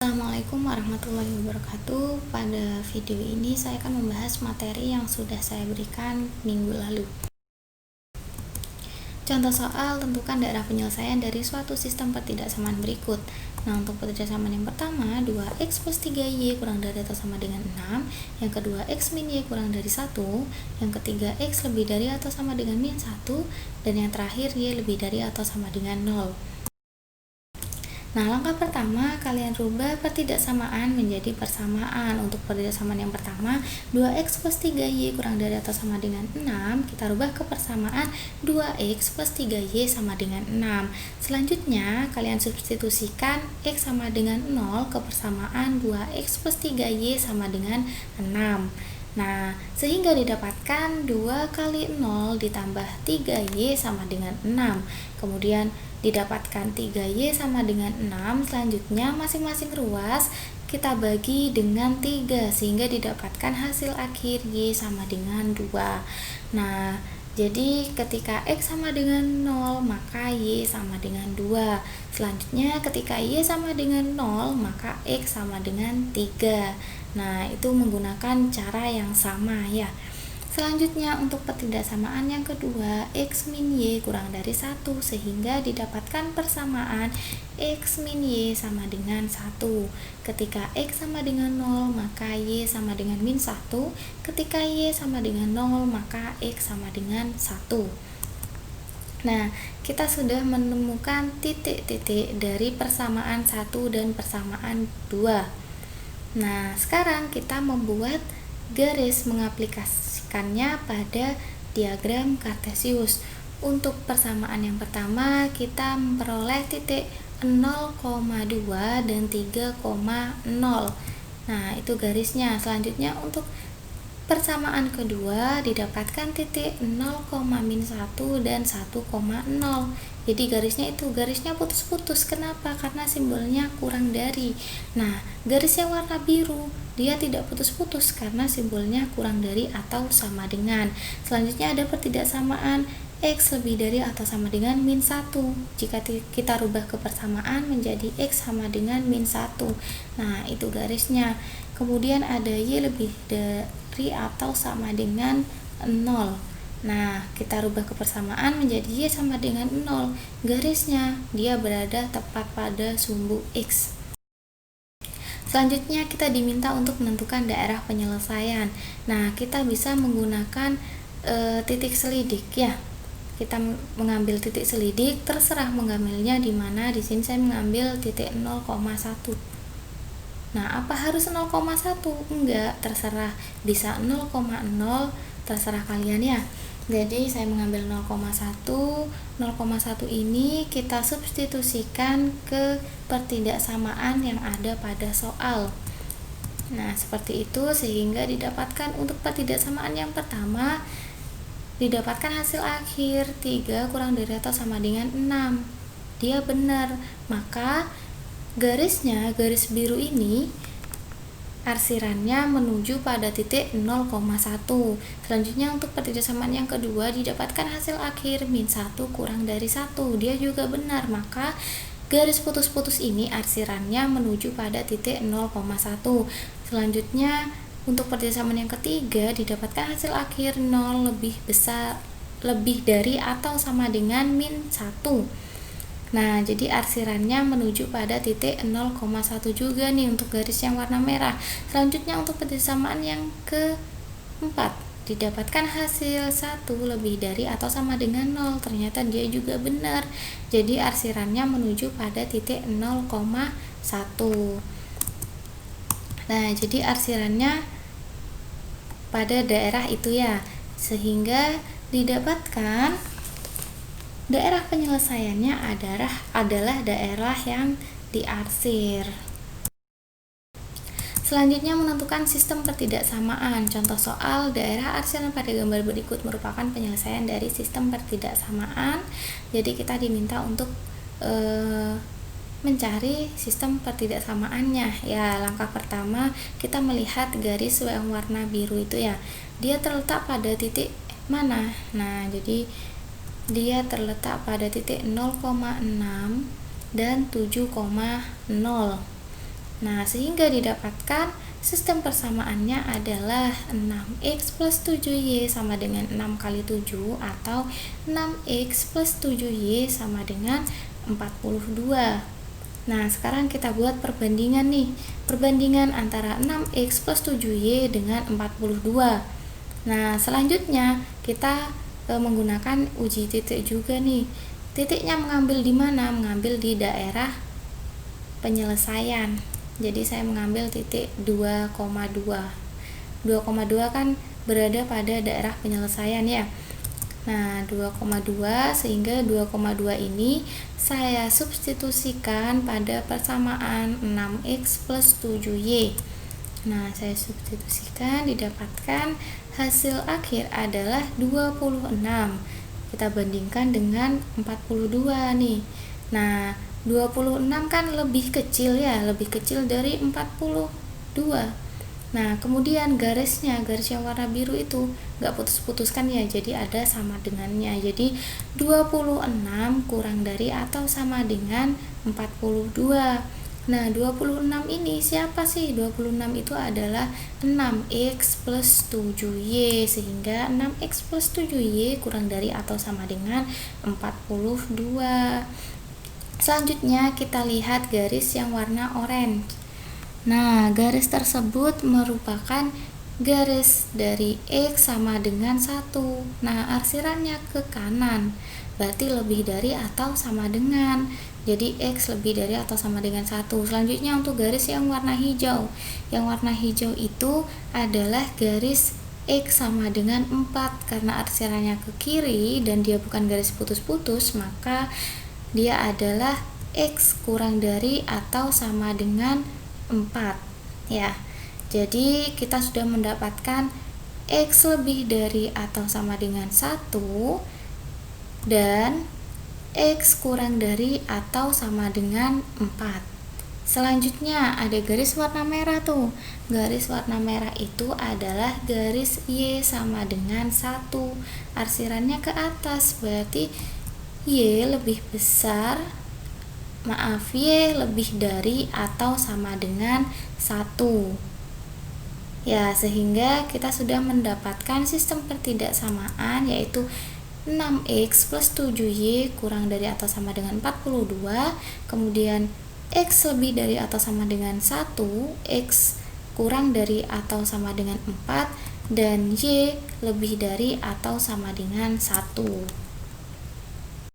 Assalamualaikum warahmatullahi wabarakatuh. Pada video ini saya akan membahas materi yang sudah saya berikan minggu lalu. Contoh soal, tentukan daerah penyelesaian dari suatu sistem pertidaksamaan berikut. Nah, untuk pertidaksamaan yang pertama, 2x plus 3y kurang dari atau sama dengan 6. Yang kedua, x min y kurang dari 1. Yang ketiga, x lebih dari atau sama dengan min 1. Dan yang terakhir, y lebih dari atau sama dengan 0. Nah, langkah pertama, kalian rubah pertidaksamaan menjadi persamaan. Untuk pertidaksamaan yang pertama, 2x plus 3y kurang dari atau sama dengan 6, kita rubah ke persamaan 2x plus 3y sama dengan 6. Selanjutnya, kalian substitusikan x sama dengan 0 ke persamaan 2x plus 3y sama dengan 6. Nah, sehingga didapatkan 2 kali 0 ditambah 3y sama dengan 6. Kemudian didapatkan 3y sama dengan 6. Selanjutnya masing-masing ruas kita bagi dengan 3 sehingga didapatkan hasil akhir y sama dengan 2. Nah, jadi ketika x sama dengan 0 maka y sama dengan 2. Selanjutnya ketika y sama dengan 0 maka x sama dengan 3. Nah, itu menggunakan cara yang sama ya. Selanjutnya untuk pertidaksamaan yang kedua, x min y kurang dari 1 sehingga didapatkan persamaan x min y sama dengan 1. Ketika x sama dengan 0 maka y sama dengan min 1. Ketika y sama dengan 0 maka x sama dengan 1. Nah, kita sudah menemukan titik-titik dari persamaan 1 dan persamaan 2. Nah, sekarang kita membuat garis mengaplikasikannya pada diagram Kartesius. Untuk persamaan yang pertama, kita memperoleh titik 0,2 dan 3,0. Nah, itu garisnya. Selanjutnya untuk persamaan kedua didapatkan titik 0,-1 dan 1,0. Jadi garisnya putus-putus. Kenapa? Karena simbolnya kurang dari. Nah, garis yang warna biru dia tidak putus-putus karena simbolnya kurang dari atau sama dengan. Selanjutnya ada pertidaksamaan x lebih dari atau sama dengan min 1. Jika kita rubah ke persamaan menjadi x sama dengan min 1. Nah, itu garisnya. Kemudian ada y lebih dari atau sama dengan 0. Nah, kita rubah ke persamaan menjadi y sama dengan 0. Garisnya dia berada tepat pada sumbu x. Selanjutnya kita diminta untuk menentukan daerah penyelesaian. Nah, kita bisa menggunakan titik selidik ya. Kita mengambil titik selidik, terserah mengambilnya di mana. Di sini saya mengambil titik 0,1. Nah, apa harus 0,1? Enggak, terserah. Bisa 0,0, terserah kalian ya. Jadi saya mengambil 0,1. 0,1 ini kita substitusikan ke pertidaksamaan yang ada pada soal. Nah, seperti itu sehingga didapatkan untuk pertidaksamaan yang pertama didapatkan hasil akhir 3 kurang dari atau sama dengan 6. Dia benar. Maka garisnya, garis biru ini arsirannya menuju pada titik 0,1. Selanjutnya untuk pertidaksamaan yang kedua didapatkan hasil akhir min 1 kurang dari 1. Dia juga benar. Maka garis putus-putus ini arsirannya menuju pada titik 0,1. Selanjutnya untuk pertidaksamaan yang ketiga didapatkan hasil akhir 0 lebih dari atau sama dengan min 1. Nah, jadi arsirannya menuju pada titik 0,1 juga nih untuk garis yang warna merah. Selanjutnya untuk pertidaksamaan yang keempat didapatkan hasil 1 lebih dari atau sama dengan 0. Ternyata dia juga benar. Jadi arsirannya menuju pada titik 0,1. Nah, jadi arsirannya pada daerah itu ya. Sehingga didapatkan daerah penyelesaiannya adalah daerah yang diarsir. Selanjutnya menentukan sistem pertidaksamaan. Contoh soal, daerah arsiran pada gambar berikut merupakan penyelesaian dari sistem pertidaksamaan. Jadi kita diminta untuk mencari sistem pertidaksamaannya. Ya, langkah pertama kita melihat garis yang warna biru itu ya. Dia terletak pada titik mana? Nah, jadi dia terletak pada titik 0,6 dan 7,0. Nah, sehingga didapatkan sistem persamaannya adalah 6x plus 7y sama dengan 6 kali 7 atau 6x plus 7y sama dengan 42. Nah, sekarang kita buat perbandingan nih. Perbandingan antara 6x plus 7y dengan 42. Nah, selanjutnya kita menggunakan uji titik juga nih. Titiknya mengambil di mana? Mengambil di daerah penyelesaian. Jadi saya mengambil titik 2,2. 2,2 kan berada pada daerah penyelesaian ya. Nah, 2,2 sehingga 2,2 ini saya substitusikan pada persamaan 6x plus 7y. Nah, saya substitusikan, didapatkan hasil akhir adalah 26. Kita bandingkan dengan 42 nih. Nah, 26 kan lebih kecil ya, lebih kecil dari 42. Nah, kemudian garis yang warna biru itu nggak putus-putuskan ya, jadi ada sama dengannya. Jadi 26 kurang dari atau sama dengan 42. Nah, 26 ini siapa sih? 26 itu adalah 6x plus 7y, sehingga 6x plus 7y kurang dari atau sama dengan 42. Selanjutnya kita lihat garis yang warna oranye. Nah, garis tersebut merupakan garis dari X sama dengan 1. Nah, arsirannya ke kanan, berarti lebih dari atau sama dengan. Jadi X lebih dari atau sama dengan 1. Selanjutnya untuk garis yang warna hijau. Yang warna hijau itu adalah garis X sama dengan 4. Karena arsirannya ke kiri dan dia bukan garis putus-putus, maka dia adalah X kurang dari atau sama dengan 4 ya. Jadi kita sudah mendapatkan X lebih dari atau sama dengan 1 dan X kurang dari atau sama dengan 4. Selanjutnya ada garis warna merah tuh. Garis warna merah itu adalah garis Y sama dengan 1. Arsirannya ke atas, berarti Y lebih besar, Y lebih dari atau sama dengan 1 ya, sehingga kita sudah mendapatkan sistem pertidaksamaan, yaitu 6x plus 7y kurang dari atau sama dengan 42, kemudian x lebih dari atau sama dengan 1, x kurang dari atau sama dengan 4, dan y lebih dari atau sama dengan 1.